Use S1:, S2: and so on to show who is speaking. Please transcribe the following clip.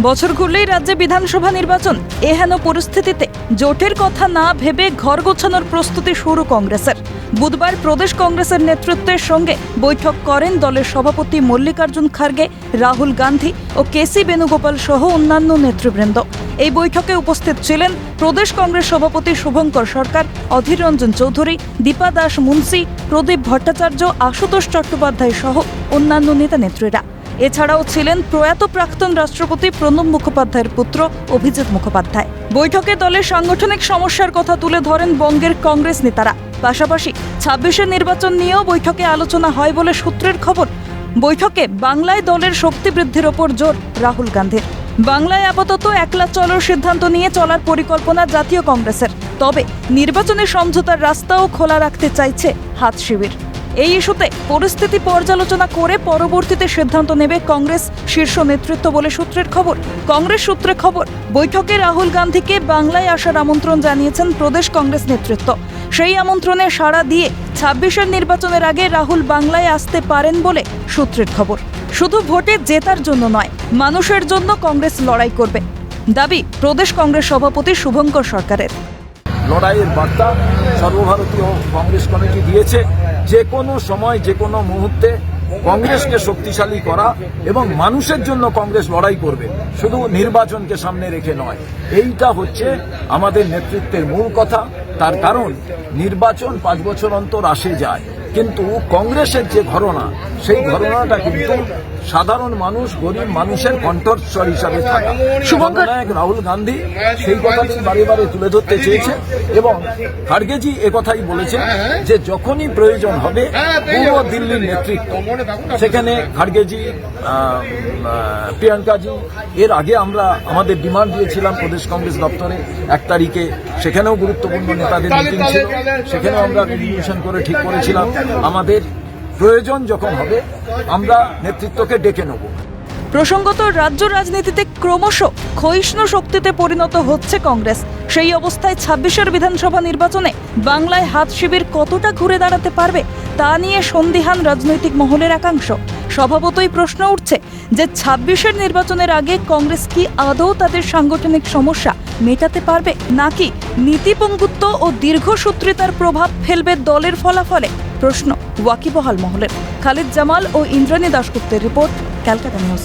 S1: বছর ঘুরলেই রাজ্যে বিধানসভা নির্বাচন। এহেন পরিস্থিতিতে জোটের কথা না ভেবে ঘর গোছানোর প্রস্তুতি শুরু কংগ্রেসের। বুধবার প্রদেশ কংগ্রেসের নেতৃত্বের সঙ্গে বৈঠক করেন দলের সভাপতি মল্লিকার্জুন খার্গে, রাহুল গান্ধী ও কেসি বেণুগোপাল সহ অন্যান্য নেতৃবৃন্দ। এই বৈঠকে উপস্থিত ছিলেন প্রদেশ কংগ্রেস সভাপতি শুভঙ্কর সরকার, অধীর রঞ্জন চৌধুরী, দীপা দাস মুন্সি, প্রদীপ ভট্টাচার্য, আশুতোষ চট্টোপাধ্যায় সহ অন্যান্য নেতা নেত্রীরা। এছাড়াও ছিলেন প্রয়াত প্রাক্তন রাষ্ট্রপতি প্রণব মুখোপাধ্যায়ের পুত্র অভিজিৎ মুখোপাধ্যায়। বৈঠকে দলের সাংগঠনিক সমস্যার কথা তুলে ধরেন বঙ্গের কংগ্রেস নেতারা। পাশাপাশি ২৬-এর নির্বাচন নিয়েও বৈঠকে আলোচনা হয় বলে সূত্রের খবর। বৈঠকে বাংলায় দলের শক্তি বৃদ্ধির ওপর জোর রাহুল গান্ধীর। বাংলায় আপাতত একলা চলার সিদ্ধান্ত নিয়ে চলার পরিকল্পনা জাতীয় কংগ্রেসের। তবে নির্বাচনের সমঝোতার রাস্তাও খোলা রাখতে চাইছে হাত শিবির। এই ইস্যুতে পরিস্থিতি পর্যালোচনা করে পরবর্তীতে সিদ্ধান্ত নেবে কংগ্রেস শীর্ষ নেতৃত্ব বলে সূত্রের খবর। কংগ্রেস সূত্রে খবর, বৈঠকে রাহুল গান্ধীকে বাংলায় আসার আমন্ত্রণ জানিয়েছেন প্রদেশ কংগ্রেস নেতৃত্ব। সেই আমন্ত্রণে সাড়া দিয়ে ২৬-এর নির্বাচনের আগে রাহুল বাংলায় আসতে পারেন বলে সূত্রের খবর। শুধু ভোটে জেতার জন্য নয়, মানুষের জন্য কংগ্রেস লড়াই করবে, দাবি প্রদেশ কংগ্রেস সভাপতি শুভঙ্কর সরকারের।
S2: লড়াইয়ের বার্তা সর্বভারতীয় কংগ্রেস কমিটি দিয়েছে। যে কোনো সময়, যে কোনো মুহূর্তে কংগ্রেসকে শক্তিশালী করা এবং মানুষের জন্য কংগ্রেস লড়াই করবে, শুধু নির্বাচনকে সামনে রেখে নয়। এইটা হচ্ছে আমাদের নেতৃত্বের মূল কথা। তার কারণ নির্বাচন ৫ বছর অন্তর আসে যায়, কিন্তু কংগ্রেসের যে ঘটনা, সেই ঘটনাটা কিন্তু সাধারণ মানুষ, গরিব মানুষের কণ্ঠস্বর হিসাবে থাকা। সমন্বয়ক রাহুল গান্ধী সেই কথাটি বারে বারে তুলে ধরতে চেয়েছে এবং খার্গেজি একথাই বলেছেন যে যখনই প্রয়োজন হবে পূর্ব দিল্লির নেতৃত্ব, সেখানে খার্গেজি, প্রিয়াঙ্কাজি, এর আগে আমরা আমাদের ডিমান্ড দিয়েছিলাম প্রদেশ কংগ্রেস দপ্তরে ১ তারিখে, সেখানেও গুরুত্বপূর্ণ নেতাদের মিটিং ছিল, সেখানেও আমরা রেজলিউশন করে ঠিক করেছিলাম আমাদের প্রয়োজন যখন হবে আমরা নেতৃত্বকে ডেকে নেব।
S1: প্রসঙ্গত, রাজ্য রাজনীতিতে ক্রমশ ক্ষয়িষ্ণু শক্তিতে পরিণত হচ্ছে কংগ্রেস। সেই অবস্থায় ২৬-এর বিধানসভা নির্বাচনে বাংলায় হাত শিবির কতটা ঘুরে দাঁড়াতে পারবে তা নিয়ে সন্দিহান রাজনৈতিক মহলের একাংশ। স্বভাবতই প্রশ্ন উঠছে যে ২৬-এর নির্বাচনের আগে কংগ্রেস কি আদৌ তাদের সাংগঠনিক সমস্যা মেটাতে পারবে, নাকি নীতিপঙ্গুত্ব ও দীর্ঘসূত্রিতার প্রভাব ফেলবে দলের ফলাফলে? প্রশ্ন ওয়াকিবহাল মহলের। খালিদ জামাল ও ইন্দ্রাণী দাশগুপ্তের রিপোর্ট, ক্যালকাটা নিউজ।